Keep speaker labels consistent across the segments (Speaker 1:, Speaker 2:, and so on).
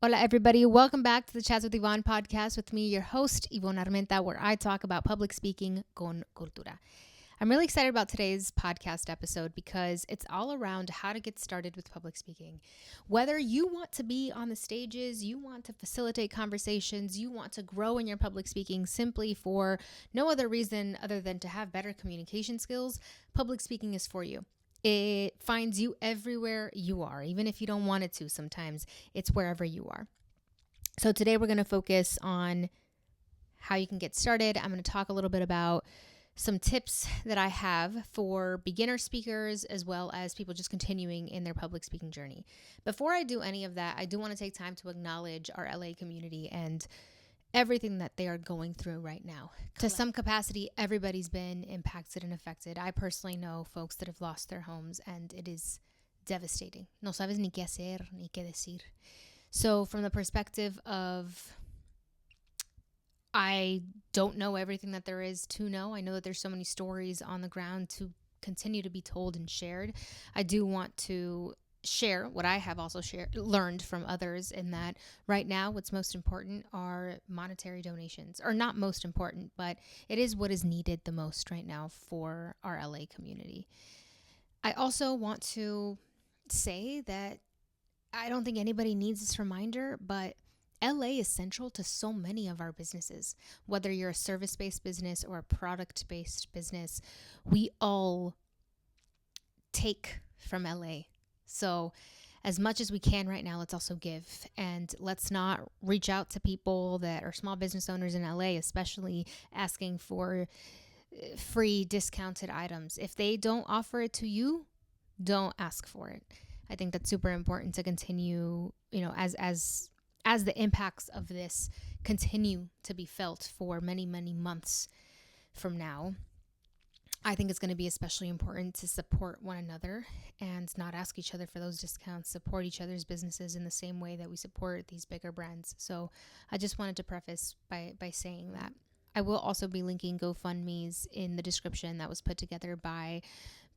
Speaker 1: Hola, everybody. Welcome back to the Chats with Yvonne podcast with me, your host, Yvonne Armenta, where I talk about public speaking con cultura. I'm really excited about today's podcast episode because it's all around how to get started with public speaking. Whether you want to be on the stages, you want to facilitate conversations, you want to grow in your public speaking simply for no other reason other than to have better communication skills, public speaking is for you. It finds you everywhere you are, even if you don't want it to sometimes. It's wherever you are. So today we're going to focus on how you can get started. I'm going to talk a little bit about some tips that I have for beginner speakers as well as people just continuing in their public speaking journey. Before I do any of that, I do want to take time to acknowledge our LA community and everything that they are going through right now. To some capacity, everybody's been impacted and affected. I personally know folks that have lost their homes, and it is devastating. No sabes ni qué hacer, ni qué decir. So from the perspective of, I don't know everything that there is to know. I know that there's so many stories on the ground to continue to be told and shared. I do want to share what I have also learned from others, in that right now what's most important are monetary donations, or not most important, but it is what is needed the most right now for our LA community. I also want to say that I don't think anybody needs this reminder, but LA is central to so many of our businesses. Whether you're a service-based business or a product-based business, we all take from LA. So as much as we can right now, let's also give. And let's not reach out to people that are small business owners in LA, especially asking for free discounted items. If they don't offer it to you, don't ask for it. I think that's super important to continue, as the impacts of this continue to be felt for many, many months from now. I think it's going to be especially important to support one another and not ask each other for those discounts, support each other's businesses in the same way that we support these bigger brands. So I just wanted to preface by saying that. I will also be linking GoFundMes in the description that was put together by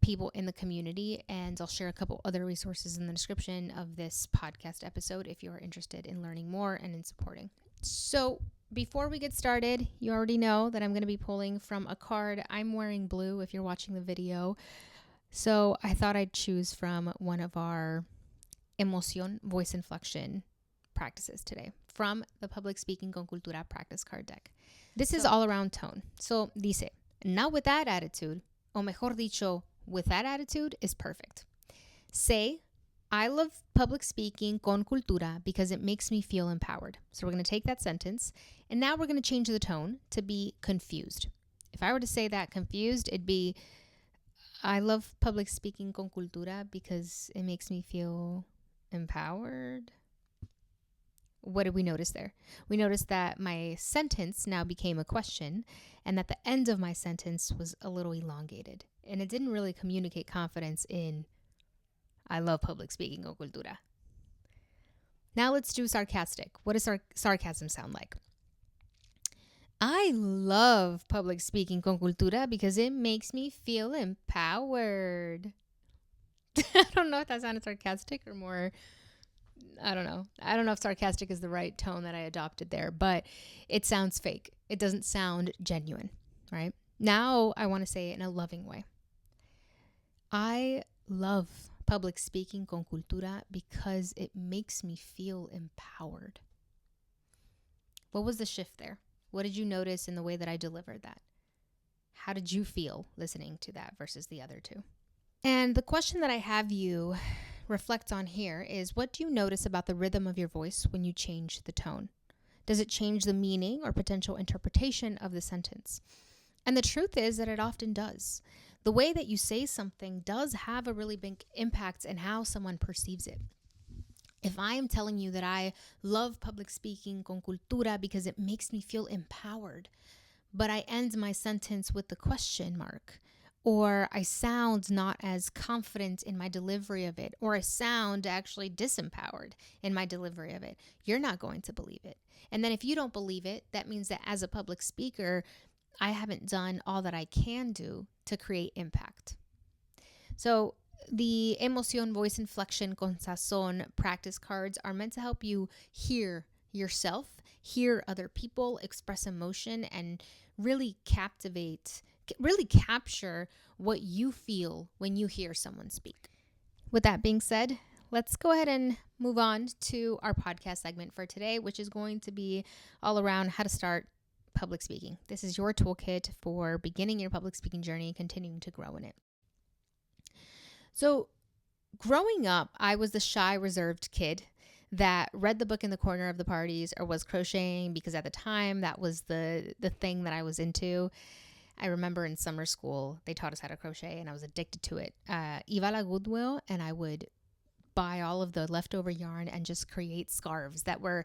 Speaker 1: people in the community, and I'll share a couple other resources in the description of this podcast episode if you're interested in learning more and in supporting. So before we get started, you already know that I'm going to be pulling from a card. I'm wearing blue if you're watching the video. So I thought I'd choose from one of our Emoción voice inflection practices today from the Public Speaking con Cultura practice card deck. This is all around tone. So dice, now with that attitude, o mejor dicho, with that attitude is perfect. Say, I love public speaking con cultura because it makes me feel empowered. So we're going to take that sentence, and now we're going to change the tone to be confused. If I were to say that confused, it'd be, I love public speaking con cultura because it makes me feel empowered. What did we notice there? We noticed that my sentence now became a question, and that the end of my sentence was a little elongated. And it didn't really communicate confidence in, I love public speaking con cultura. Now let's do sarcastic. What does sarcasm sound like? I love public speaking con cultura because it makes me feel empowered. I don't know if that sounded sarcastic or more, I don't know. I don't know if sarcastic is the right tone that I adopted there, but it sounds fake. It doesn't sound genuine, right? Now I want to say it in a loving way. I love public speaking con cultura because it makes me feel empowered. What was the shift there? What did you notice in the way that I delivered that? How did you feel listening to that versus the other two? And the question that I have you reflect on here is, what do you notice about the rhythm of your voice when you change the tone? Does it change the meaning or potential interpretation of the sentence? And the truth is that it often does. The way that you say something does have a really big impact in how someone perceives it. If I am telling you that I love public speaking con cultura because it makes me feel empowered, but I end my sentence with the question mark, or I sound not as confident in my delivery of it, or I sound actually disempowered in my delivery of it, you're not going to believe it. And then if you don't believe it, that means that as a public speaker, I haven't done all that I can do to create impact. So The Emoción Voice Inflection con Sazón practice cards are meant to help you hear yourself, hear other people, express emotion, and really capture what you feel when you hear someone speak. With that being said, let's go ahead and move on to our podcast segment for today, which is going to be all around how to start public speaking. This is your toolkit for beginning your public speaking journey, continuing to grow in it. So, growing up, I was the shy, reserved kid that read the book in the corner of the parties or was crocheting because at the time that was the thing that I was into. I remember in summer school, they taught us how to crochet and I was addicted to it. Iba a la Goodwill and I would buy all of the leftover yarn and just create scarves that were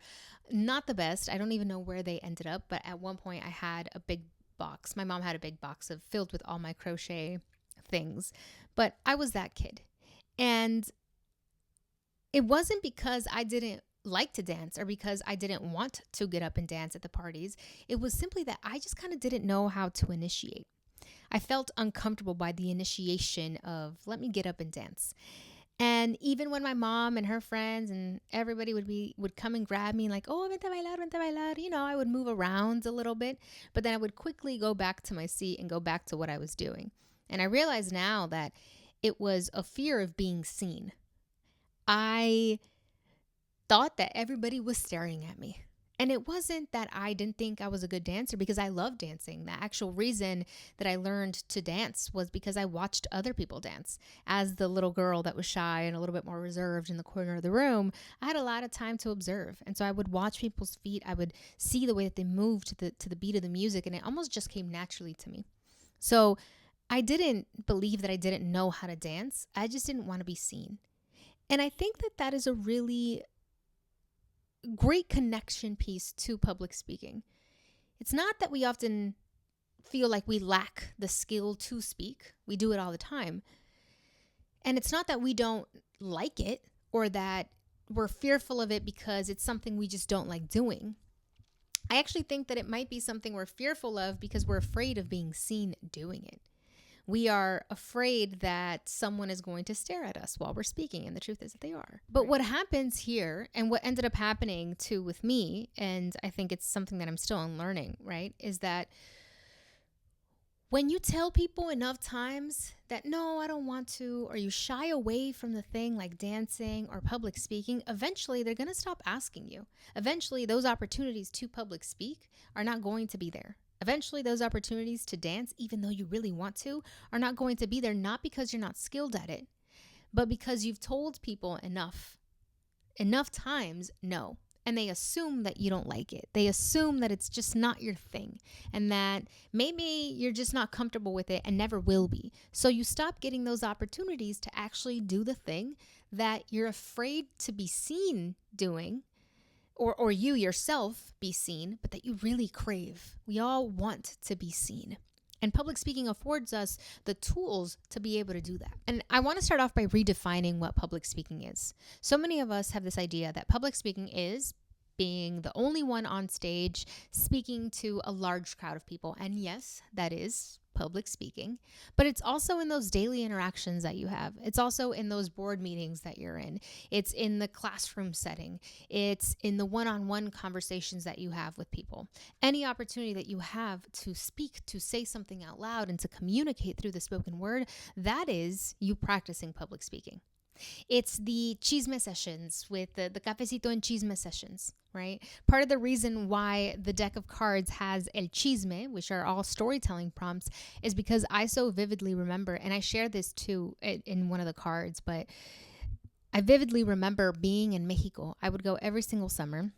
Speaker 1: not the best. I don't even know where they ended up, but at one point I had a big box. My mom had a big box filled with all my crochet things, but I was that kid. And it wasn't because I didn't like to dance or because I didn't want to get up and dance at the parties. It was simply that I just kind of didn't know how to initiate. I felt uncomfortable by the initiation of let me get up and dance. And even when my mom and her friends and everybody would come and grab me like, oh, vente a bailar, vente a bailar, you know, I would move around a little bit, but then I would quickly go back to my seat and go back to what I was doing. And I realize now that it was a fear of being seen. I thought that everybody was staring at me. And it wasn't that I didn't think I was a good dancer because I love dancing. The actual reason that I learned to dance was because I watched other people dance. As the little girl that was shy and a little bit more reserved in the corner of the room, I had a lot of time to observe. And so I would watch people's feet. I would see the way that they moved to the beat of the music, and it almost just came naturally to me. So I didn't believe that I didn't know how to dance. I just didn't want to be seen. And I think that that is a really great connection piece to public speaking. It's not that we often feel like we lack the skill to speak. We do it all the time. And it's not that we don't like it or that we're fearful of it because it's something we just don't like doing. I actually think that it might be something we're fearful of because we're afraid of being seen doing it. We are afraid that someone is going to stare at us while we're speaking, and the truth is that they are. But right. What happens here, and what ended up happening too with me, and I think it's something that I'm still unlearning, right, is that when you tell people enough times that, no, I don't want to, or you shy away from the thing like dancing or public speaking, eventually they're going to stop asking you. Eventually, those opportunities to public speak are not going to be there. Eventually, those opportunities to dance, even though you really want to, are not going to be there, not because you're not skilled at it, but because you've told people enough times no. And they assume that you don't like it. They assume that it's just not your thing and that maybe you're just not comfortable with it and never will be. So you stop getting those opportunities to actually do the thing that you're afraid to be seen doing. Or you yourself be seen, but that you really crave. We all want to be seen. And public speaking affords us the tools to be able to do that. And I want to start off by redefining what public speaking is. So many of us have this idea that public speaking is being the only one on stage speaking to a large crowd of people. And yes, that is public speaking, but it's also in those daily interactions that you have. It's also in those board meetings that you're in. It's in the classroom setting. It's in the one-on-one conversations that you have with people. Any opportunity that you have to speak, to say something out loud, and to communicate through the spoken word, that is you practicing public speaking. It's the chisme sessions with the cafecito and chisme sessions, right? Part of the reason why the deck of cards has el chisme, which are all storytelling prompts, is because I so vividly remember, and I share this too in one of the cards, but I vividly remember being in Mexico. I would go every single summer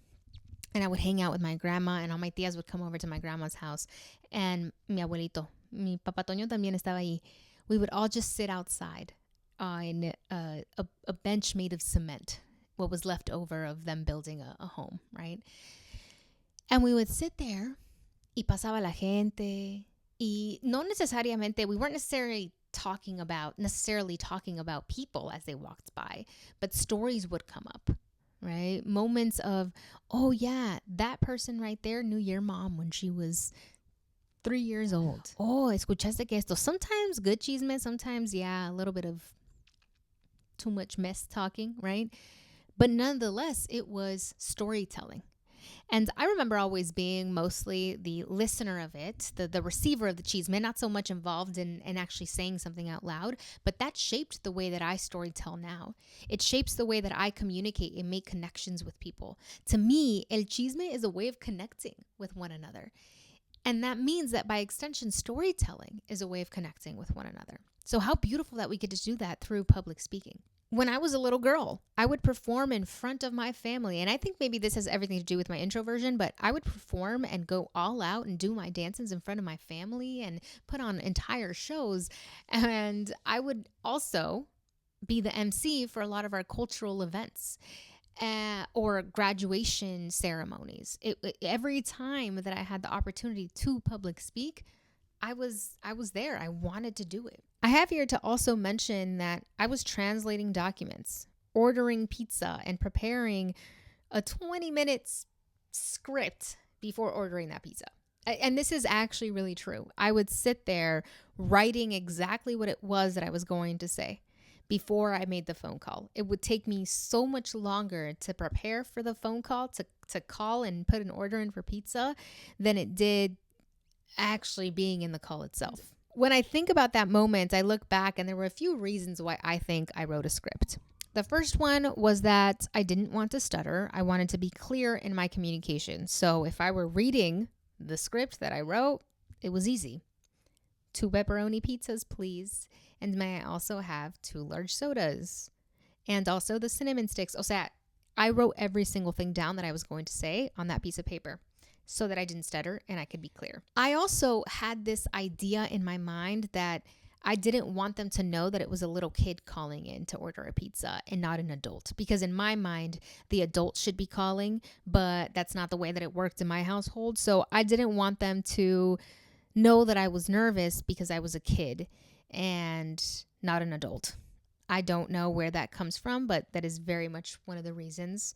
Speaker 1: and I would hang out with my grandma, and all my tías would come over to my grandma's house, and mi abuelito, mi papá Toño también estaba ahí. We would all just sit outside on a bench made of cement, what was left over of them building a home, right? And we would sit there y pasaba la gente y no necesariamente, we weren't necessarily talking about people as they walked by, but stories would come up, right? Moments of, oh yeah, that person right there knew your mom when she was 3 years old. Oh, escuchaste que esto. Sometimes good chisme, sometimes, yeah, a little bit of too much mess talking, right? But nonetheless, it was storytelling. And I remember always being mostly the listener of it, the receiver of the chisme, not so much involved in actually saying something out loud, but that shaped the way that I storytell now. It shapes the way that I communicate and make connections with people. To me, el chisme is a way of connecting with one another. And that means that by extension, storytelling is a way of connecting with one another. So how beautiful that we get to do that through public speaking. When I was a little girl, I would perform in front of my family. And I think maybe this has everything to do with my introversion, but I would perform and go all out and do my dances in front of my family and put on entire shows. And I would also be the MC for a lot of our cultural events. Or graduation ceremonies. Every time that I had the opportunity to public speak, I was there. I wanted to do it. I have here to also mention that I was translating documents, ordering pizza, and preparing a 20-minute script before ordering that pizza. And this is actually really true. I would sit there writing exactly what it was that I was going to say before I made the phone call. It would take me so much longer to prepare for the phone call, to call and put an order in for pizza, than it did actually being in the call itself. When I think about that moment, I look back and there were a few reasons why I think I wrote a script. The first one was that I didn't want to stutter. I wanted to be clear in my communication. So if I were reading the script that I wrote, it was easy. 2 pepperoni pizzas, please. And may I also have 2 large sodas? And also the cinnamon sticks. O sea, I wrote every single thing down that I was going to say on that piece of paper so that I didn't stutter and I could be clear. I also had this idea in my mind that I didn't want them to know that it was a little kid calling in to order a pizza and not an adult. Because in my mind, the adult should be calling, but that's not the way that it worked in my household. So I didn't want them to know that I was nervous because I was a kid and not an adult. I don't know where that comes from, but that is very much one of the reasons.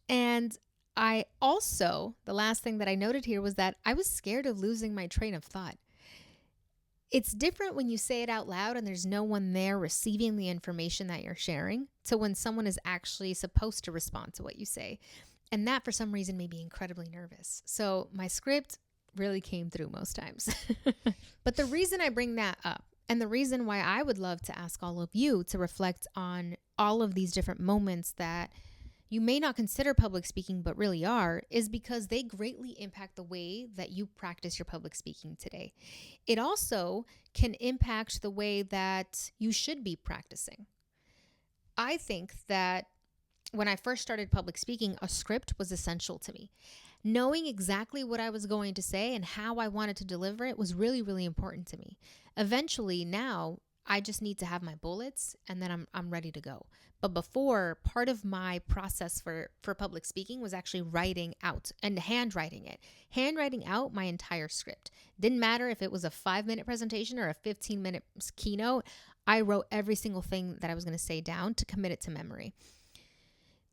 Speaker 1: And I also, the last thing that I noted here was that I was scared of losing my train of thought. It's different when you say it out loud and there's no one there receiving the information that you're sharing to when someone is actually supposed to respond to what you say. And that for some reason made me incredibly nervous. So my script really came through most times. But the reason I bring that up and the reason why I would love to ask all of you to reflect on all of these different moments that you may not consider public speaking, but really are, is because they greatly impact the way that you practice your public speaking today. It also can impact the way that you should be practicing. I think that when I first started public speaking, a script was essential to me. Knowing exactly what I was going to say and how I wanted to deliver it was really, really important to me. Eventually, now, I just need to have my bullets and then I'm ready to go. But before, part of my process for public speaking was actually writing out and handwriting it. Handwriting out my entire script. Didn't matter if it was a 5-minute presentation or a 15-minute keynote. I wrote every single thing that I was going to say down to commit it to memory.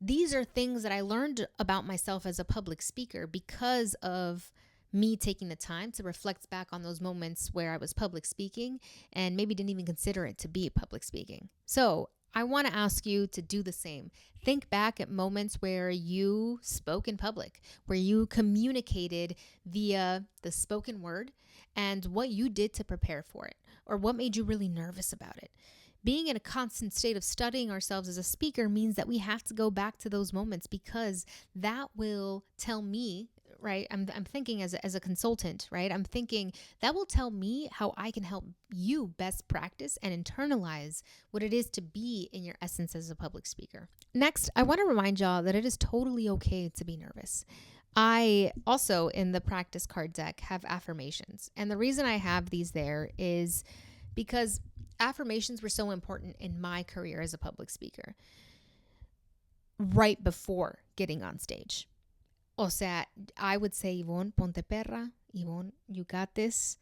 Speaker 1: These are things that I learned about myself as a public speaker because of me taking the time to reflect back on those moments where I was public speaking and maybe didn't even consider it to be public speaking. So I want to ask you to do the same. Think back at moments where you spoke in public, where you communicated via the spoken word and what you did to prepare for it, or what made you really nervous about it. Being in a constant state of studying ourselves as a speaker means that we have to go back to those moments because that will tell me, right? I'm thinking as a consultant, right? I'm thinking that will tell me how I can help you best practice and internalize what it is to be in your essence as a public speaker. Next, I want to remind y'all that it is totally okay to be nervous. I also, in the practice card deck, have affirmations. And the reason I have these there is because affirmations were so important in my career as a public speaker right before getting on stage. O sea, I would say, Yvonne, ponte perra. Yvonne, you got this.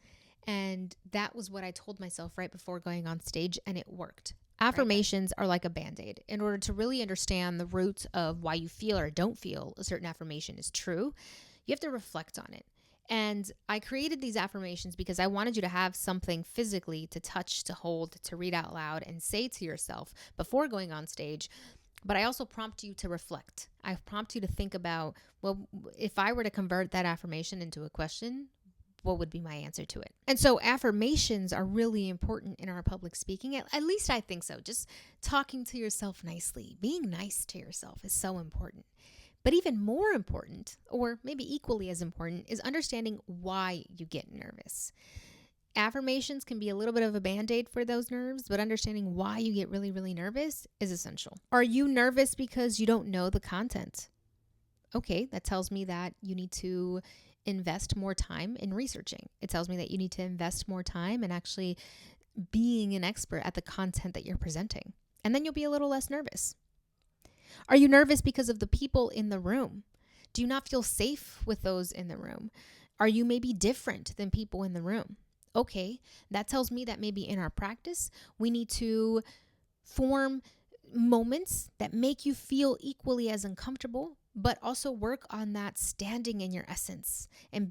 Speaker 1: And that was what I told myself right before going on stage, and it worked. Affirmations are like a Band-Aid. In order to really understand the roots of why you feel or don't feel a certain affirmation is true, you have to reflect on it. And I created these affirmations because I wanted you to have something physically to touch, to hold, to read out loud and say to yourself before going on stage. But I also prompt you to reflect. I prompt you to think about, well, if I were to convert that affirmation into a question, what would be my answer to it? And so affirmations are really important in our public speaking. At least I think so. Just talking to yourself nicely, being nice to yourself is so important. But even more important, or maybe equally as important, is understanding why you get nervous. Affirmations can be a little bit of a band-aid for those nerves, but understanding why you get really, really nervous is essential. Are you nervous because you don't know the content? Okay, that tells me that you need to invest more time in researching. It tells me that you need to invest more time in actually being an expert at the content that you're presenting. And then you'll be a little less nervous. Are you nervous because of the people in the room? Do you not feel safe with those in the room? Are you maybe different than people in the room? Okay, that tells me that maybe in our practice, we need to form moments that make you feel equally as uncomfortable, but also work on that standing in your essence and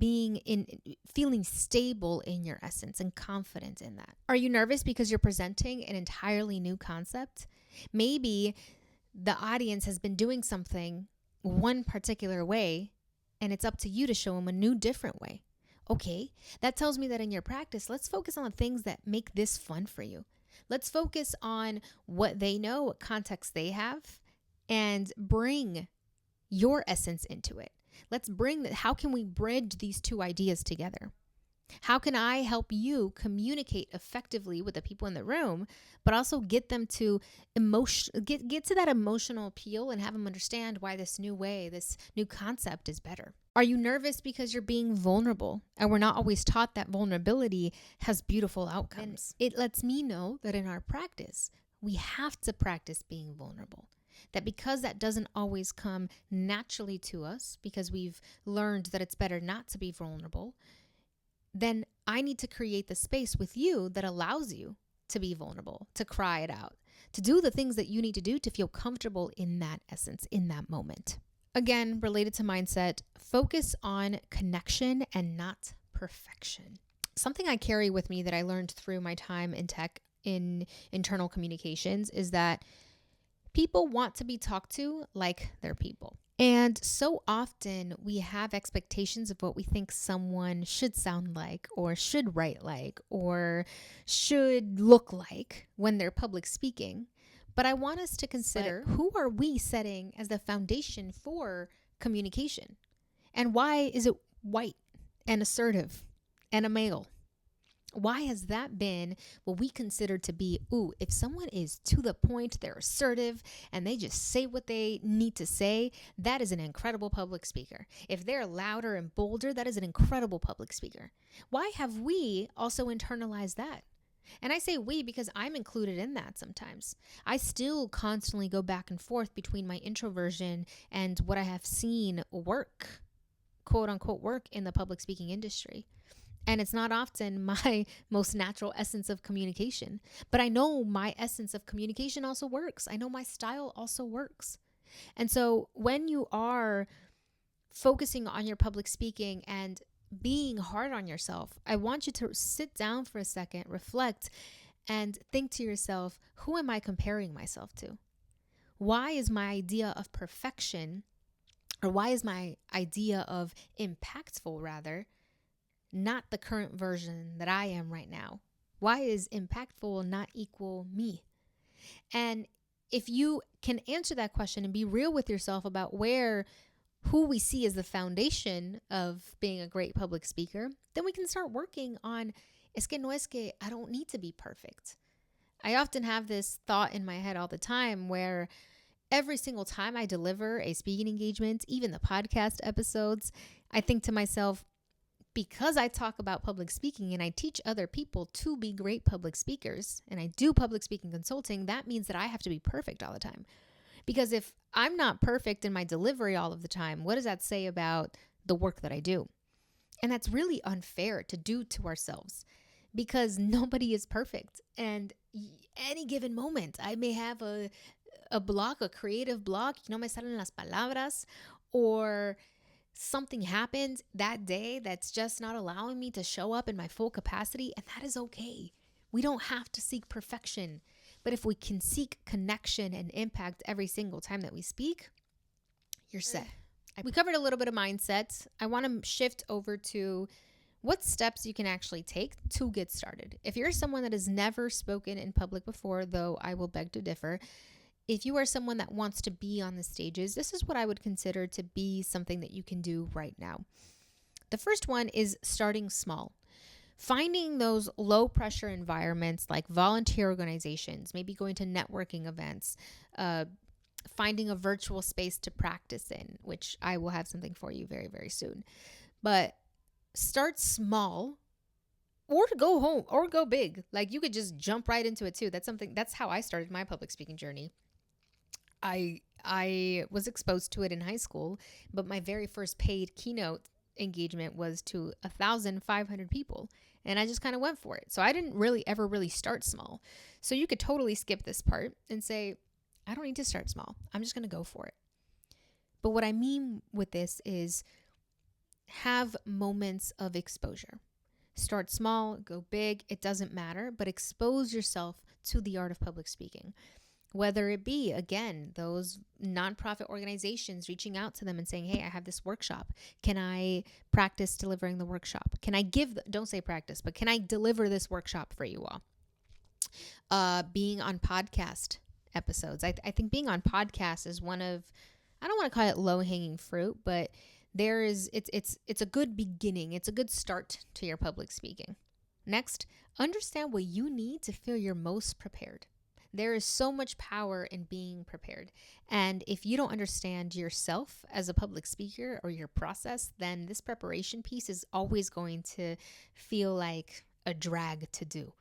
Speaker 1: feeling stable in your essence and confident in that. Are you nervous because you're presenting an entirely new concept? Maybe the audience has been doing something one particular way, and it's up to you to show them a new, different way. Okay, that tells me that in your practice, let's focus on the things that make this fun for you. Let's focus on what they know, what context they have, and bring your essence into it. Let's how can we bridge these two ideas together? How can I help you communicate effectively with the people in the room, but also get them to get to that emotional appeal and have them understand why this new way, this new concept is better? Are you nervous because you're being vulnerable? And we're not always taught that vulnerability has beautiful outcomes. And it lets me know that in our practice, we have to practice being vulnerable. That because that doesn't always come naturally to us, because we've learned that it's better not to be vulnerable, then I need to create the space with you that allows you to be vulnerable, to cry it out, to do the things that you need to do to feel comfortable in that essence, in that moment. Again, related to mindset, focus on connection and not perfection. Something I carry with me that I learned through my time in tech in internal communications is that people want to be talked to like they're people. And so often we have expectations of what we think someone should sound like or should write like or should look like when they're public speaking. But I want us to consider who are we setting as the foundation for communication? And why is it white and assertive and a male? Why has that been what we consider to be, if someone is to the point, they're assertive, and they just say what they need to say, that is an incredible public speaker. If they're louder and bolder, that is an incredible public speaker. Why have we also internalized that? And I say we because I'm included in that sometimes. I still constantly go back and forth between my introversion and what I have seen work, quote unquote, work in the public speaking industry. And it's not often my most natural essence of communication. But I know my essence of communication also works. I know my style also works. And so when you are focusing on your public speaking and being hard on yourself, I want you to sit down for a second, reflect, and think to yourself, who am I comparing myself to? Why is my idea of perfection, or why is my idea of impactful rather, not the current version that I am right now? Why is impactful not equal me? And if you can answer that question and be real with yourself about who we see as the foundation of being a great public speaker, then we can start working on, es que no es que I don't need to be perfect. I often have this thought in my head all the time where every single time I deliver a speaking engagement, even the podcast episodes, I think to myself, because I talk about public speaking and I teach other people to be great public speakers and I do public speaking consulting, that means that I have to be perfect all the time. Because if I'm not perfect in my delivery all of the time, what does that say about the work that I do? And that's really unfair to do to ourselves because nobody is perfect. And any given moment, I may have a block, a creative block, no me salen las palabras, or something happened that day that's just not allowing me to show up in my full capacity, and that is okay. We don't have to seek perfection. But if we can seek connection and impact every single time that we speak, you're set. We covered a little bit of mindset. I want to shift over to what steps you can actually take to get started. If you're someone that has never spoken in public before, though I will beg to differ, if you are someone that wants to be on the stages, this is what I would consider to be something that you can do right now. The first one is starting small. Finding those low pressure environments like volunteer organizations, maybe going to networking events, finding a virtual space to practice in, which I will have something for you very, very soon. But start small, or to go home or go big. Like, you could just jump right into it too. That's how I started my public speaking journey. I was exposed to it in high school, but my very first paid keynote engagement was to 1,500 people. And I just kind of went for it. So I didn't ever really start small. So you could totally skip this part and say, I don't need to start small. I'm just going to go for it. But what I mean with this is have moments of exposure. Start small, go big, it doesn't matter, but expose yourself to the art of public speaking. Whether it be, again, those nonprofit organizations reaching out to them and saying, hey, I have this workshop. Can I practice delivering the workshop? Can I don't say practice, but can I deliver this workshop for you all? Being on podcast episodes. I think being on podcasts is one of, I don't want to call it low-hanging fruit, but it's a good beginning. It's a good start to your public speaking. Next, understand what you need to feel your most prepared. There is so much power in being prepared. And if you don't understand yourself as a public speaker or your process, then this preparation piece is always going to feel like a drag to do.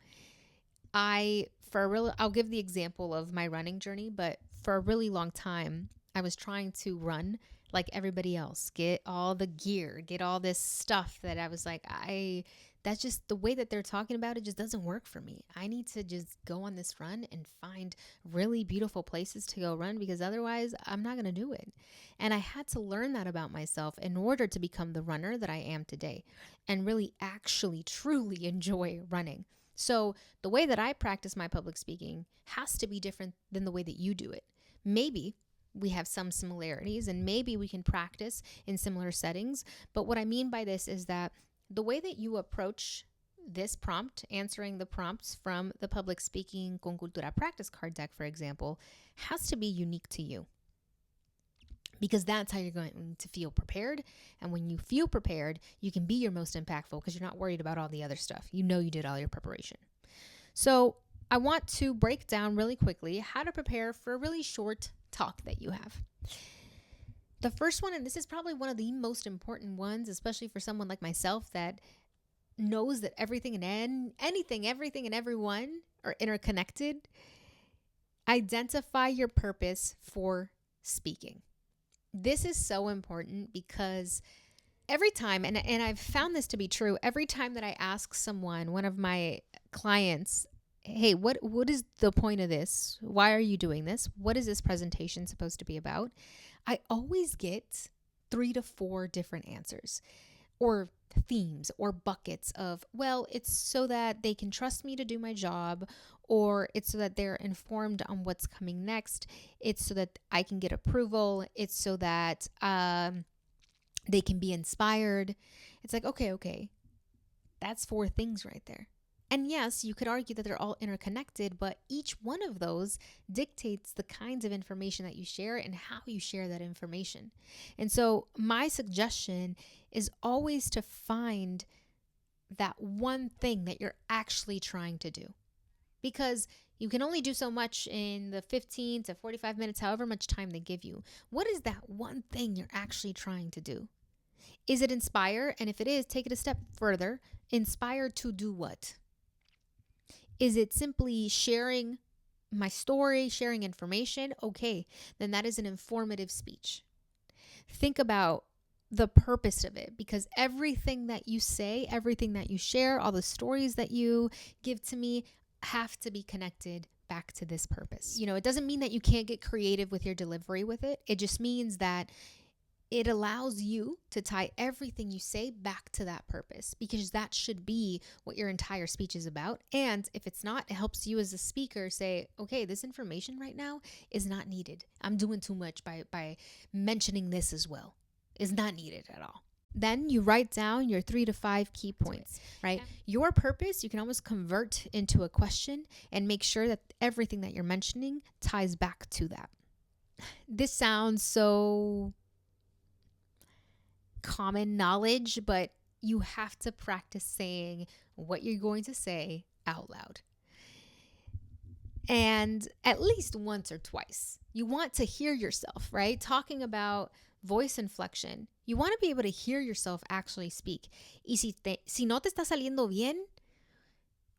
Speaker 1: I'll give the example of my running journey, but for a really long time, I was trying to run like everybody else, get all the gear, get all this stuff that I was like, that's just the way that they're talking about it just doesn't work for me. I need to just go on this run and find really beautiful places to go run, because otherwise I'm not going to do it. And I had to learn that about myself in order to become the runner that I am today and really actually truly enjoy running. So the way that I practice my public speaking has to be different than the way that you do it. Maybe we have some similarities and maybe we can practice in similar settings. But what I mean by this is that the way that you approach this prompt, answering the prompts from the public speaking con Cultura practice card deck, for example, has to be unique to you. Because that's how you're going to feel prepared. And when you feel prepared, you can be your most impactful because you're not worried about all the other stuff. You know you did all your preparation. So I want to break down really quickly how to prepare for a really short talk that you have. The first one, and this is probably one of the most important ones, especially for someone like myself that knows that everything and everyone are interconnected. Identify your purpose for speaking. This is so important because every time, and I've found this to be true, every time that I ask someone, one of my clients, hey, what is the point of this? Why are you doing this? What is this presentation supposed to be about? I always get 3 to 4 different answers or themes or buckets of, well, it's so that they can trust me to do my job, or it's so that they're informed on what's coming next. It's so that I can get approval. It's so that they can be inspired. It's like, okay, that's 4 things right there. And yes, you could argue that they're all interconnected, but each one of those dictates the kinds of information that you share and how you share that information. And so my suggestion is always to find that one thing that you're actually trying to do. Because you can only do so much in the 15 to 45 minutes, however much time they give you. What is that one thing you're actually trying to do? Is it inspire? And if it is, take it a step further. Inspire to do what? Is it simply sharing my story, sharing information? Okay, then that is an informative speech. Think about the purpose of it, because everything that you say, everything that you share, all the stories that you give to me have to be connected back to this purpose. It doesn't mean that you can't get creative with your delivery with it. It just means that it allows you to tie everything you say back to that purpose, because that should be what your entire speech is about. And if it's not, it helps you as a speaker say, okay, this information right now is not needed. I'm doing too much by mentioning this as well. It's not needed at all. Then you write down your 3 to 5 key points, right? Yeah. Your purpose, you can always convert into a question and make sure that everything that you're mentioning ties back to that. This sounds so common knowledge, but you have to practice saying what you're going to say out loud. And at least once or twice. You want to hear yourself, right? Talking about voice inflection. You want to be able to hear yourself actually speak. Y si no te está saliendo bien,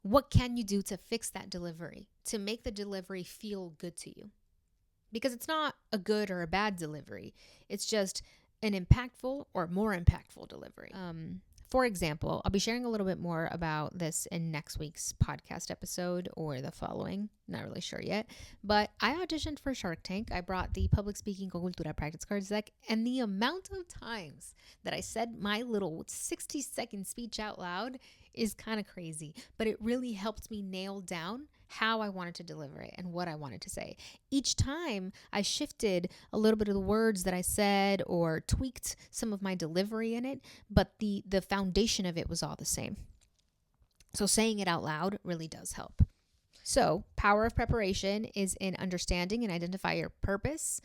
Speaker 1: what can you do to fix that delivery, to make the delivery feel good to you? Because it's not a good or a bad delivery. It's just an impactful or more impactful delivery. For example, I'll be sharing a little bit more about this in next week's podcast episode or the following. Not really sure yet. But I auditioned for Shark Tank. I brought the public speaking Cultura practice cards deck. And the amount of times that I said my little 60-second speech out loud is kind of crazy. But it really helped me nail down how I wanted to deliver it and what I wanted to say. Each time I shifted a little bit of the words that I said or tweaked some of my delivery in it, but the foundation of it was all the same. So saying it out loud really does help. So power of preparation is in understanding and identify your purpose,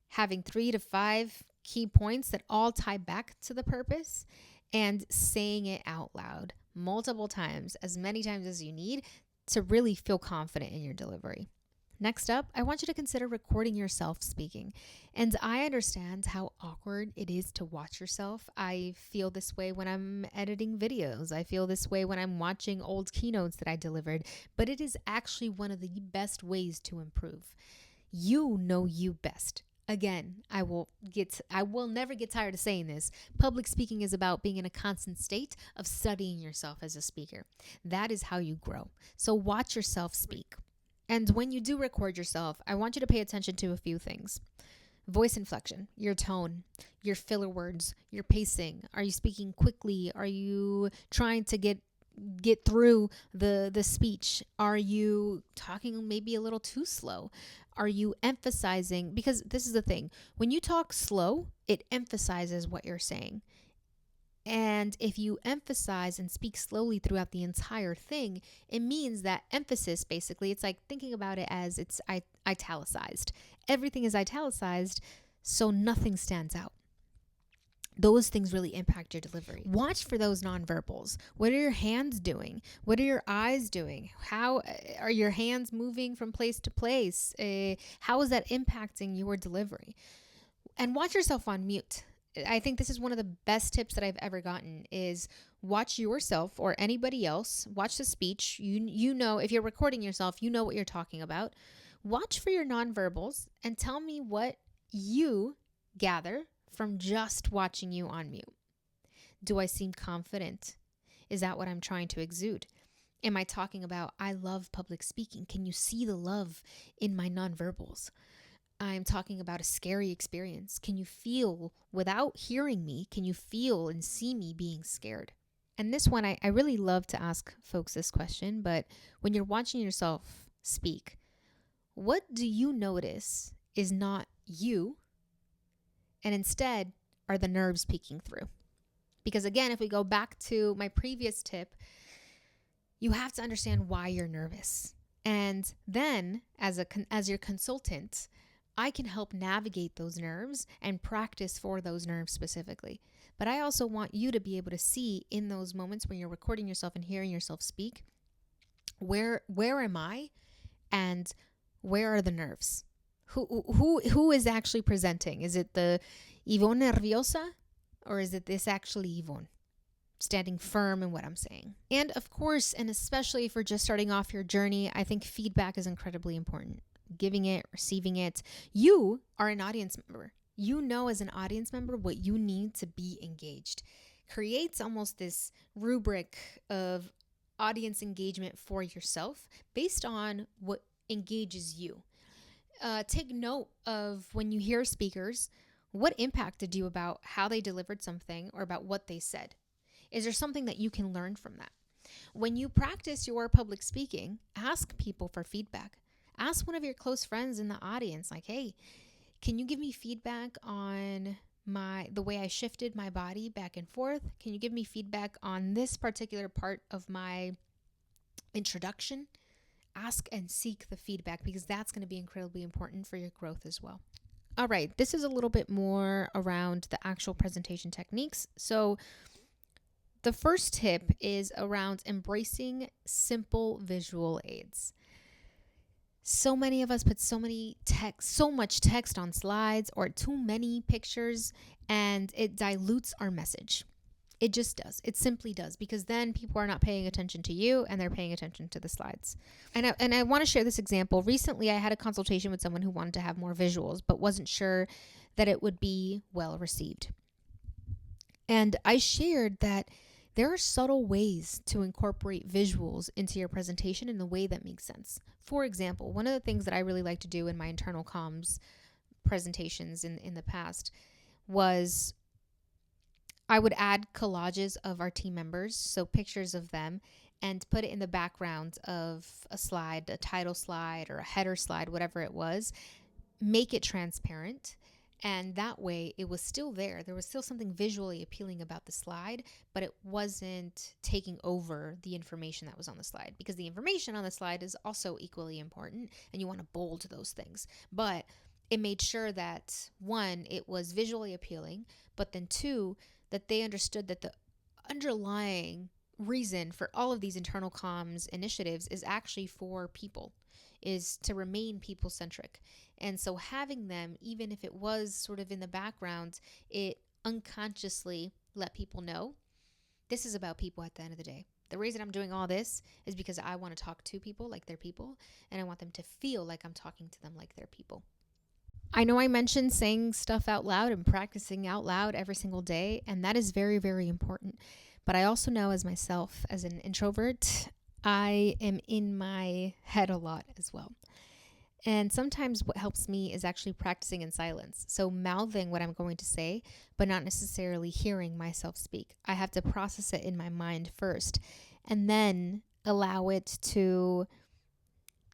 Speaker 1: having 3 to 5 key points that all tie back to the purpose, and saying it out loud multiple times, as many times as you need, to really feel confident in your delivery. Next up, I want you to consider recording yourself speaking. And I understand how awkward it is to watch yourself. I feel this way when I'm editing videos. I feel this way when I'm watching old keynotes that I delivered. But it is actually one of the best ways to improve. You know you best. Again, I will never get tired of saying this. Public speaking is about being in a constant state of studying yourself as a speaker. That is how you grow. So watch yourself speak. And when you do record yourself, I want you to pay attention to a few things. Voice inflection, your tone, your filler words, your pacing. Are you speaking quickly? Are you trying to get through the speech? Are you talking maybe a little too slow? Are you emphasizing? Because this is the thing. When you talk slow, it emphasizes what you're saying. And if you emphasize and speak slowly throughout the entire thing, it means that emphasis, basically, it's like thinking about it as it's italicized. Everything is italicized, so nothing stands out. Those things really impact your delivery. Watch for those nonverbals. What are your hands doing? What are your eyes doing? How are your hands moving from place to place? How is that impacting your delivery? And watch yourself on mute. I think this is one of the best tips that I've ever gotten is watch yourself or anybody else. Watch the speech. You know, if you're recording yourself, you know what you're talking about. Watch for your nonverbals and tell me what you gather from just watching you on mute. Do I seem confident? Is that what I'm trying to exude? Am I talking about, I love public speaking? Can you see the love in my nonverbals? I'm talking about a scary experience. Can you feel, without hearing me, can you feel and see me being scared? And this one, I really love to ask folks this question, but when you're watching yourself speak, what do you notice is not you, and instead are the nerves peeking through? Because again, if we go back to my previous tip, you have to understand why you're nervous. And then as your consultant, I can help navigate those nerves and practice for those nerves specifically. But I also want you to be able to see in those moments when you're recording yourself and hearing yourself speak, where am I and where are the nerves? Who is actually presenting? Is it the Yvonne nerviosa or is it this actually Yvonne standing firm in what I'm saying? And of course, and especially if you're just starting off your journey, I think feedback is incredibly important. Giving it, receiving it. You are an audience member. You know as an audience member what you need to be engaged. Creates almost this rubric of audience engagement for yourself based on what engages you. Take note of when you hear speakers, What impacted you about how they delivered something or about what they said? Is there something that you can learn from that? When you practice your public speaking, ask people for feedback. Ask one of your close friends in the audience, like, hey, can you give me feedback on the way I shifted my body back and forth? Can you give me feedback on this particular part of my introduction? Ask and seek the feedback, because that's going to be incredibly important for your growth as well. All right, this is a little bit more around the actual presentation techniques. So the first tip is around embracing simple visual aids. So many of us put so much text on slides or too many pictures, and it dilutes our message. It just does. It simply does, because then people are not paying attention to you and they're paying attention to the slides. And I want to share this example. Recently, I had a consultation with someone who wanted to have more visuals, but wasn't sure that it would be well received. And I shared that there are subtle ways to incorporate visuals into your presentation in a way that makes sense. For example, one of the things that I really like to do in my internal comms presentations in the past was I would add collages of our team members, so pictures of them, and put it in the background of a slide, a title slide or a header slide, whatever it was. Make it transparent. And that way it was still there. There was still something visually appealing about the slide, but it wasn't taking over the information that was on the slide, because the information on the slide is also equally important and you want to bold those things. But it made sure that, one, it was visually appealing, but then two, that they understood that the underlying reason for all of these internal comms initiatives is actually for people, is to remain people-centric. And so having them, even if it was sort of in the background, it unconsciously let people know this is about people at the end of the day. The reason I'm doing all this is because I want to talk to people like they're people, and I want them to feel like I'm talking to them like they're people. I know I mentioned saying stuff out loud and practicing out loud every single day, and that is very, very important. But I also know, as myself, as an introvert, I am in my head a lot as well. And sometimes what helps me is actually practicing in silence. So mouthing what I'm going to say, but not necessarily hearing myself speak. I have to process it in my mind first, and then allow it to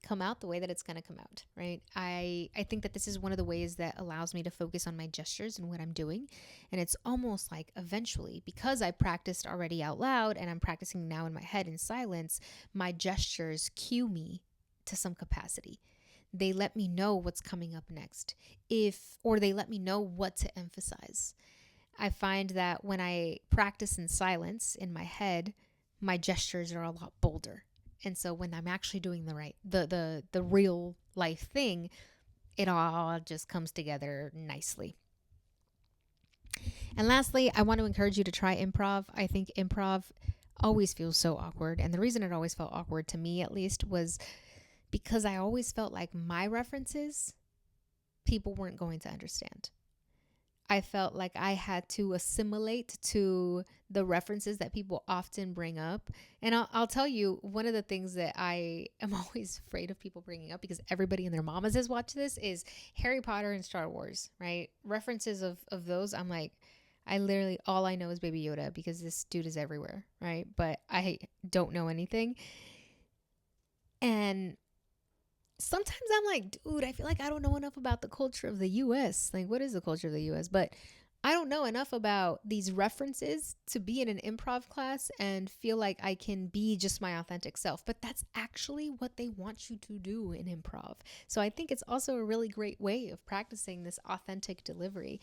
Speaker 1: come out the way that it's going to come out, right? I think that this is one of the ways that allows me to focus on my gestures and what I'm doing. And it's almost like eventually, because I practiced already out loud and I'm practicing now in my head in silence, my gestures cue me to some capacity. They let me know what's coming up next, or they let me know what to emphasize. I find that when I practice in silence in my head, my gestures are a lot bolder. And so when I'm actually doing the real life thing, it all just comes together nicely. And lastly, I want to encourage you to try improv. I think improv always feels so awkward. And the reason it always felt awkward, to me at least, was because I always felt like my references, people weren't going to understand. I felt like I had to assimilate to the references that people often bring up. And I'll tell you, one of the things that I am always afraid of people bringing up, because everybody and their mamas has watched this, is Harry Potter and Star Wars, right? References of those, I'm like, I literally, all I know is Baby Yoda, because this dude is everywhere, right? But I don't know anything. And sometimes I'm like, dude, I feel like I don't know enough about the culture of the US. Like, what is the culture of the US? But I don't know enough about these references to be in an improv class and feel like I can be just my authentic self. But that's actually what they want you to do in improv. So I think it's also a really great way of practicing this authentic delivery.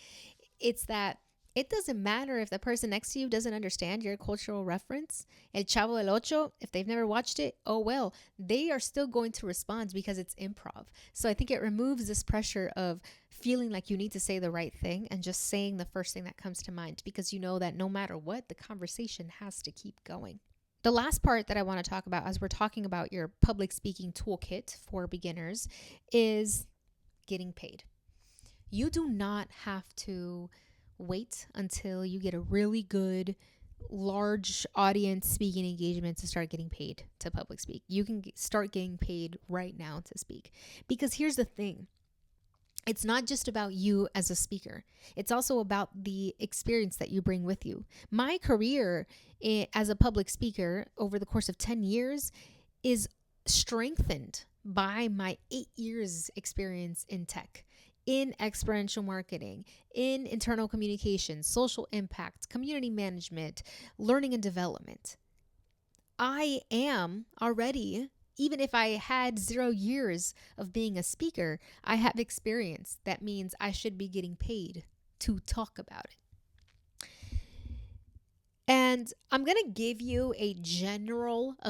Speaker 1: It's that it doesn't matter if the person next to you doesn't understand your cultural reference. El Chavo del Ocho, if they've never watched it, oh well, they are still going to respond because it's improv. So I think it removes this pressure of feeling like you need to say the right thing and just saying the first thing that comes to mind, because you know that no matter what, the conversation has to keep going. The last part that I want to talk about as we're talking about your public speaking toolkit for beginners is getting paid. You do not have to wait until you get a really good large audience speaking engagement to start getting paid to public speak. You can start getting paid right now to speak, because here's the thing. It's not just about you as a speaker. It's also about the experience that you bring with you. My career as a public speaker over the course of 10 years is strengthened by my 8 years experience in tech, in experiential marketing, in internal communications, social impact, community management, learning and development. I am already, even if I had 0 years of being a speaker, I have experience. That means I should be getting paid to talk about it. And I'm going to give you a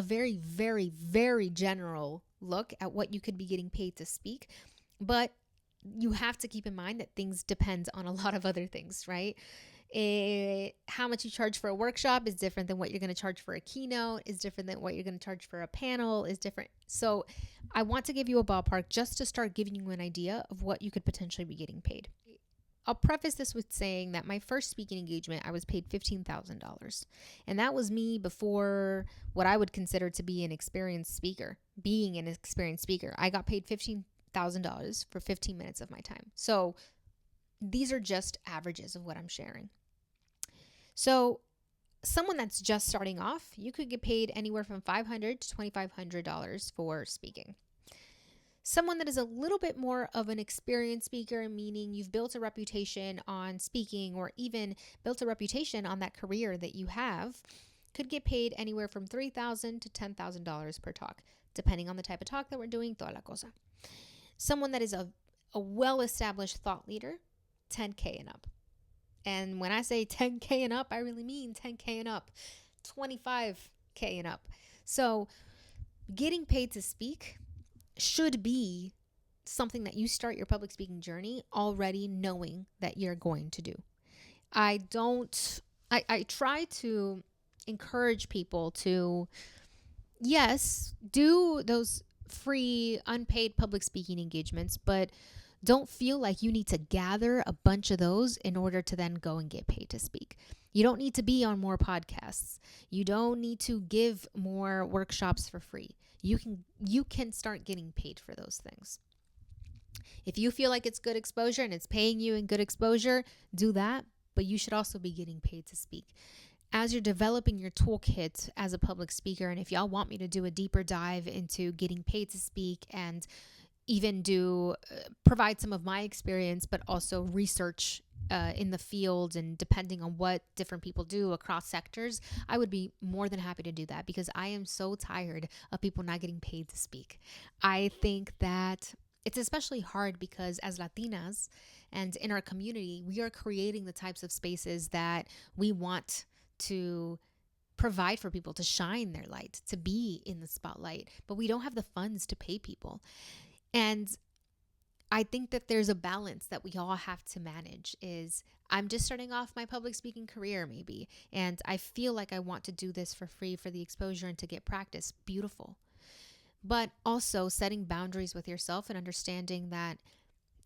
Speaker 1: very, very, very general look at what you could be getting paid to speak. But you have to keep in mind that things depend on a lot of other things, right? How much you charge for a workshop is different than what you're going to charge for a keynote, is different than what you're going to charge for a panel, is different. So I want to give you a ballpark just to start giving you an idea of what you could potentially be getting paid. I'll preface this with saying that my first speaking engagement, I was paid $15,000. And that was me before what I would consider to be an experienced speaker, being an experienced speaker. I got paid $15,000 for 15 minutes of my time. So these are just averages of what I'm sharing. So someone that's just starting off, you could get paid anywhere from $500 to $2,500 for speaking. Someone that is a little bit more of an experienced speaker, meaning you've built a reputation on speaking or even built a reputation on that career that you have, could get paid anywhere from $3,000 to $10,000 per talk, depending on the type of talk that we're doing, toda la cosa. Someone that is a well-established thought leader, $10K and up. And when I say $10K and up, I really mean $10K and up, $25K and up. So getting paid to speak should be something that you start your public speaking journey already knowing that you're going to do. I try to encourage people to, yes, do those free, unpaid public speaking engagements, but don't feel like you need to gather a bunch of those in order to then go and get paid to speak. You don't need to be on more podcasts. You don't need to give more workshops for free. You can start getting paid for those things. If you feel like it's good exposure and it's paying you in good exposure, do that, but you should also be getting paid to speak. As you're developing your toolkit as a public speaker, and if y'all want me to do a deeper dive into getting paid to speak and even provide some of my experience, but also research in the field and depending on what different people do across sectors, I would be more than happy to do that because I am so tired of people not getting paid to speak. I think that it's especially hard because as Latinas and in our community, we are creating the types of spaces that we want to provide for people to shine their light, to be in the spotlight, but we don't have the funds to pay people. And I think that there's a balance that we all have to manage. I'm just starting off my public speaking career maybe, and I feel like I want to do this for free for the exposure and to get practice. Beautiful. But also setting boundaries with yourself and understanding that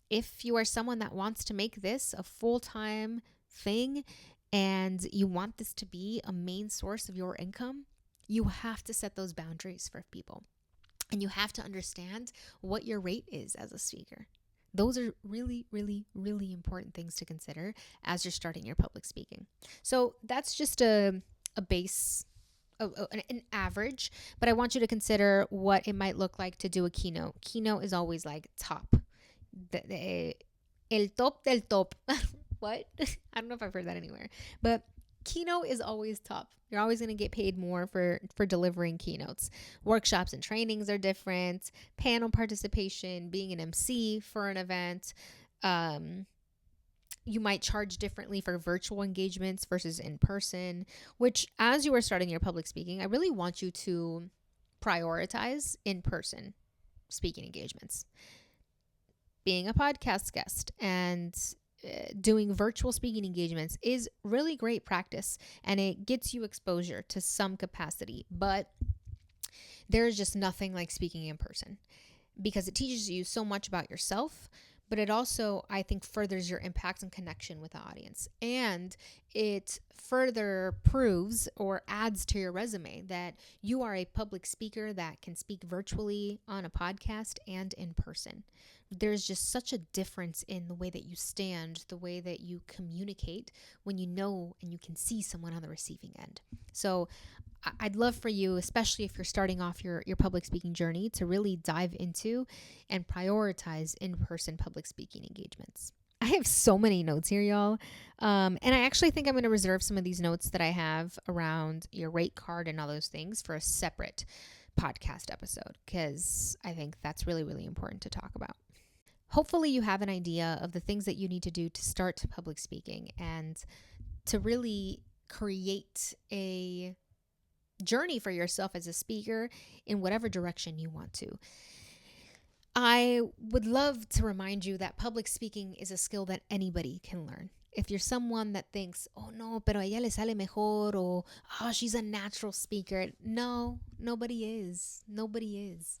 Speaker 1: if you are someone that wants to make this a full-time thing and you want this to be a main source of your income, you have to set those boundaries for people. And you have to understand what your rate is as a speaker. Those are really, really, really important things to consider as you're starting your public speaking. So that's just a base, an average, but I want you to consider what it might look like to do a keynote. Keynote is always like top. El top del top. What? I don't know if I've heard that anywhere, but keynote is always top. You're always going to get paid more for delivering keynotes. Workshops and trainings are different. Panel participation, being an MC for an event. You might charge differently for virtual engagements versus in person, which as you are starting your public speaking, I really want you to prioritize in-person speaking engagements. Being a podcast guest and doing virtual speaking engagements is really great practice and it gets you exposure to some capacity, but there is just nothing like speaking in person because it teaches you so much about yourself, but it also, I think, furthers your impact and connection with the audience. And it further proves or adds to your resume that you are a public speaker that can speak virtually on a podcast and in person. There's just such a difference in the way that you stand, the way that you communicate when you know and you can see someone on the receiving end. So I'd love for you, especially if you're starting off your public speaking journey, to really dive into and prioritize in-person public speaking engagements. I have so many notes here, y'all. And I actually think I'm going to reserve some of these notes that I have around your rate card and all those things for a separate podcast episode, because I think that's really, really important to talk about. Hopefully you have an idea of the things that you need to do to start public speaking and to really create a journey for yourself as a speaker in whatever direction you want to. I would love to remind you that public speaking is a skill that anybody can learn. If you're someone that thinks, oh no, pero a ella le sale mejor, or oh, she's a natural speaker. No, nobody is. Nobody is.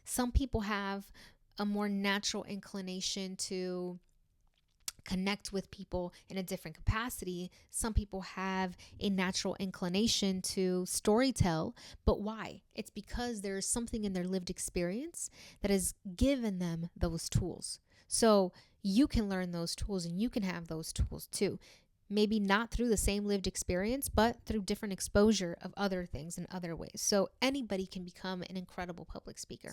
Speaker 1: Some people have a more natural inclination to connect with people in a different capacity. Some people have a natural inclination to storytell, but why? It's because there's something in their lived experience that has given them those tools. So you can learn those tools and you can have those tools too. Maybe not through the same lived experience, but through different exposure of other things in other ways. So anybody can become an incredible public speaker.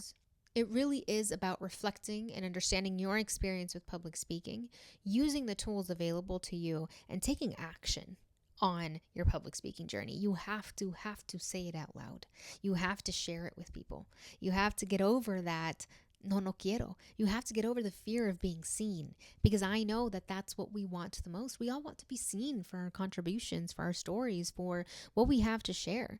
Speaker 1: It really is about reflecting and understanding your experience with public speaking, using the tools available to you, and taking action on your public speaking journey. You have to say it out loud. You have to share it with people. You have to get over that no quiero. You have to get over the fear of being seen, because I know that that's what we want the most. We all want to be seen for our contributions, for our stories, for what we have to share.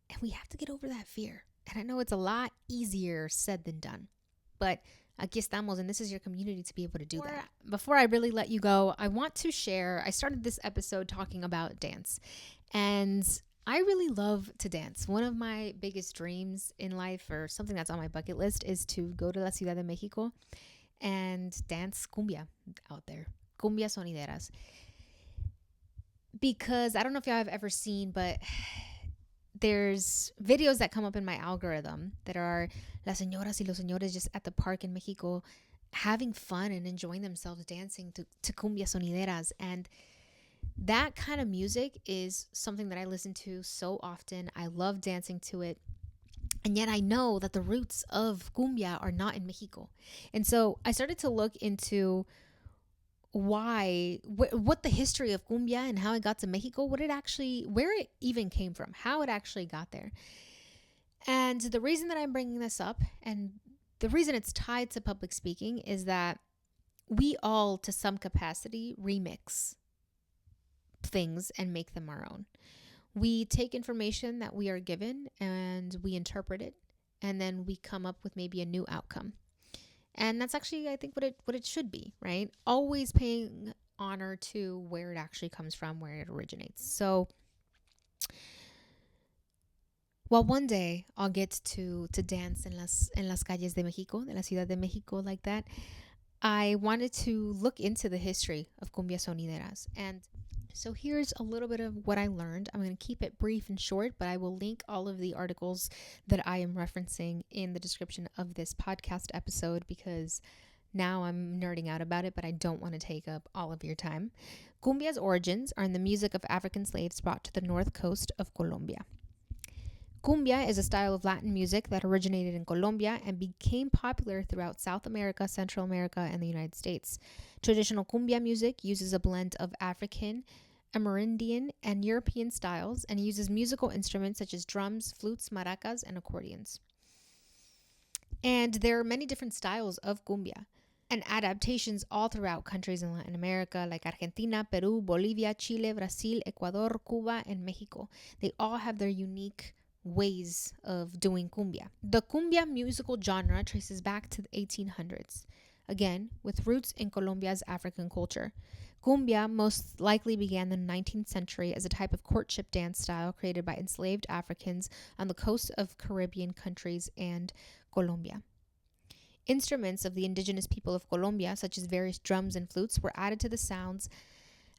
Speaker 1: And we have to get over that fear. And I know it's a lot easier said than done, but aquí estamos, and this is your community to be able to do that. Before I really let you go, I want to share, I started this episode talking about dance, and I really love to dance. One of my biggest dreams in life, or something that's on my bucket list, is to go to la Ciudad de Mexico and dance cumbia out there, Cumbia Sonideras. Because I don't know if y'all have ever seen, but there's videos that come up in my algorithm that are las señoras y los señores just at the park in Mexico having fun and enjoying themselves dancing to Cumbia Sonideras. And that kind of music is something that I listen to so often. I love dancing to it. And yet I know that the roots of cumbia are not in Mexico. And so I started to look into what the history of cumbia and how it got to Mexico, where it even came from, how it actually got there. And the reason that I'm bringing this up, and the reason it's tied to public speaking, is that we all, to some capacity, remix things and make them our own. We take information that we are given and we interpret it, and then we come up with maybe a new outcome. And that's actually, I think, what it should be, right? Always paying honor to where it actually comes from, where it originates. So, well, one day I'll get to dance en las calles de Mexico, de la Ciudad de Mexico, like that. I wanted to look into the history of Cumbia Sonideras. And so here's a little bit of what I learned. I'm going to keep it brief and short, but I will link all of the articles that I am referencing in the description of this podcast episode, because now I'm nerding out about it, but I don't want to take up all of your time. Cumbia's origins are in the music of African slaves brought to the north coast of Colombia. Cumbia is a style of Latin music that originated in Colombia and became popular throughout South America, Central America, and the United States. Traditional cumbia music uses a blend of African, Amerindian, and European styles, and uses musical instruments such as drums, flutes, maracas, and accordions. And there are many different styles of cumbia and adaptations all throughout countries in Latin America like Argentina, Peru, Bolivia, Chile, Brazil, Ecuador, Cuba, and Mexico. They all have their unique ways of doing cumbia. The cumbia musical genre traces back to the 1800s, again with roots in Colombia's African culture. Cumbia most likely began in the 19th century as a type of courtship dance style created by enslaved Africans on the coast of Caribbean countries and Colombia. Instruments of the indigenous people of Colombia, such as various drums and flutes, were added to the sounds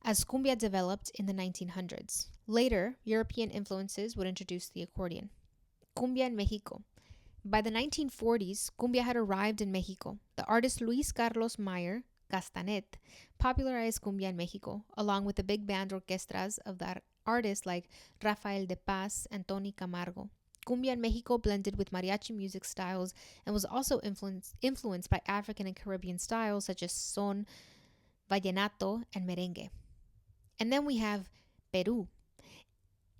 Speaker 1: as cumbia developed in the 1900s. Later, European influences would introduce the accordion. Cumbia in Mexico. By the 1940s, cumbia had arrived in Mexico. The artist Luis Carlos Mayer Castanet popularized cumbia in Mexico, along with the big band orchestras of that artists like Rafael de Paz and Tony Camargo. Cumbia in Mexico blended with mariachi music styles and was also influenced by African and Caribbean styles such as son, vallenato, and merengue. And then we have Peru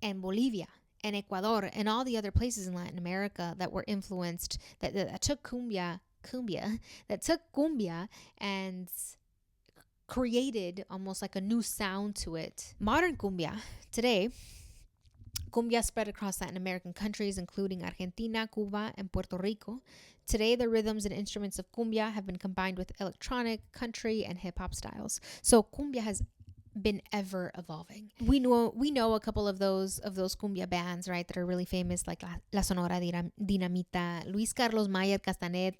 Speaker 1: and Bolivia and Ecuador and all the other places in Latin America that were influenced, that took cumbia, that took cumbia and created almost like a new sound to it. Modern cumbia today, cumbia spread across Latin American countries, including Argentina, Cuba, and Puerto Rico. Today, the rhythms and instruments of cumbia have been combined with electronic, country, and hip-hop styles. So cumbia has been ever evolving. We know a couple of those cumbia bands, right, that are really famous, like La Sonora Dinamita, Luis Carlos Mayer Castanet,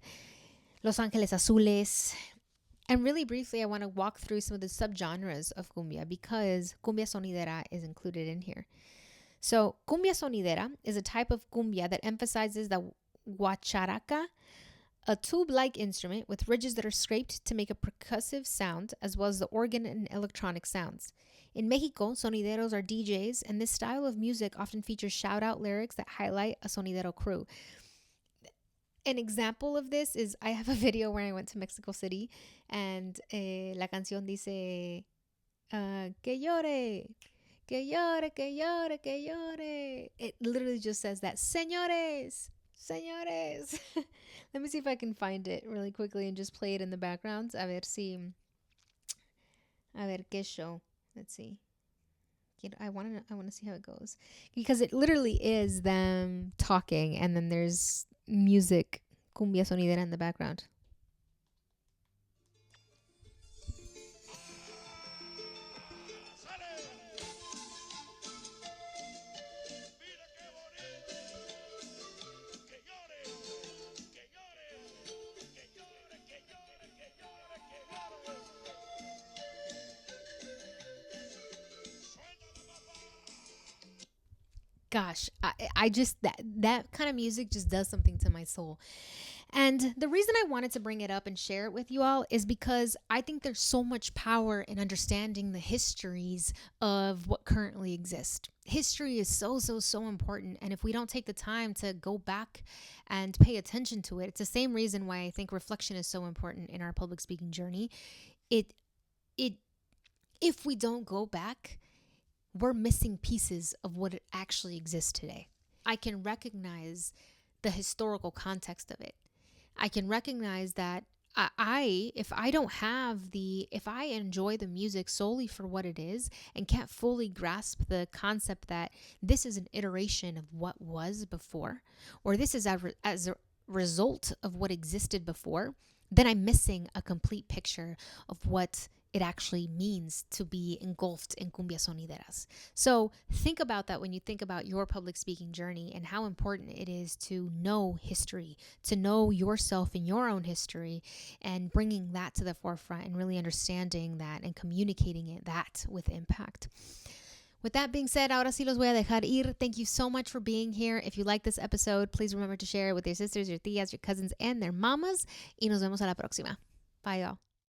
Speaker 1: Los Ángeles Azules. And really briefly, I want to walk through some of the subgenres of cumbia because Cumbia Sonidera is included in here. So, Cumbia Sonidera is a type of cumbia that emphasizes the guacharaca, a tube-like instrument with ridges that are scraped to make a percussive sound, as well as the organ and electronic sounds. In Mexico, sonideros are DJs, and this style of music often features shout-out lyrics that highlight a sonidero crew. An example of this is I have a video where I went to Mexico City, and la canción dice, que llore, que llore, que llore, que llore. It literally just says that, señores, señores. Let me see if I can find it really quickly and just play it in the background. A ver qué show. Let's see. I want to see how it goes, because it literally is them talking and then there's music, cumbia sonidera, in the background. Gosh, I just, that kind of music just does something to my soul. And the reason I wanted to bring it up and share it with you all is because I think there's so much power in understanding the histories of what currently exists. History is so important. And if we don't take the time to go back and pay attention to it, it's the same reason why I think reflection is so important in our public speaking journey. If we don't go back, we're missing pieces of what it actually exists today. I can recognize the historical context of it. I can recognize that if I enjoy the music solely for what it is and can't fully grasp the concept that this is an iteration of what was before, or this is as a result of what existed before, then I'm missing a complete picture of what it actually means to be engulfed in Cumbia Sonideras. So think about that when you think about your public speaking journey and how important it is to know history, to know yourself and your own history, and bringing that to the forefront and really understanding that and communicating that with impact. With that being said, ahora sí los voy a dejar ir. Thank you so much for being here. If you like this episode, please remember to share it with your sisters, your tías, your cousins, and their mamas. Y nos vemos a la próxima. Bye, y'all.